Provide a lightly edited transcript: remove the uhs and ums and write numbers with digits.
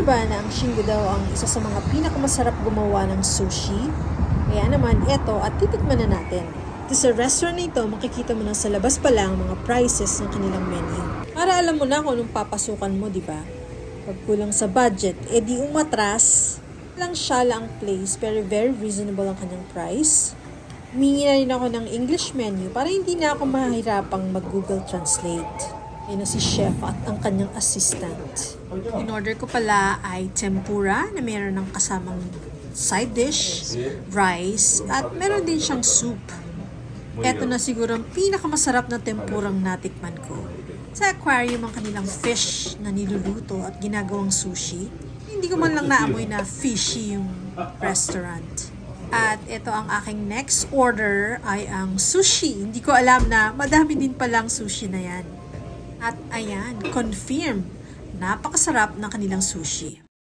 niyo ba na ang Shingo daw ang isa sa mga pinakamasarap gumawa ng sushi? Kaya naman, eto at titikman na natin. Ito sa restaurant na ito, makikita mo na sa labas pa lang mga prices ng kanilang menu. Para alam mo na kung anong papasukan mo, di ba? Pag kulang sa budget, di umatras. Lang siya lang place, pero very reasonable ang kanyang price. Humingi na rin ako ng English menu para hindi na ako mahirapang mag-Google Translate. Ayun na si chef at ang kanyang assistant. In order ko pala ay tempura na meron ng kasamang side dish, rice, at meron din siyang soup. Ito na siguro ang pinakamasarap na tempurang natikman ko. Sa aquarium ang kanilang fish na niluluto at ginagawang sushi. Hindi ko man lang naamoy na fishy yung restaurant. At ito ang aking next order ay ang sushi. Hindi ko alam na madami din palang sushi na yan. At ayan, confirm, napakasarap ng kanilang sushi.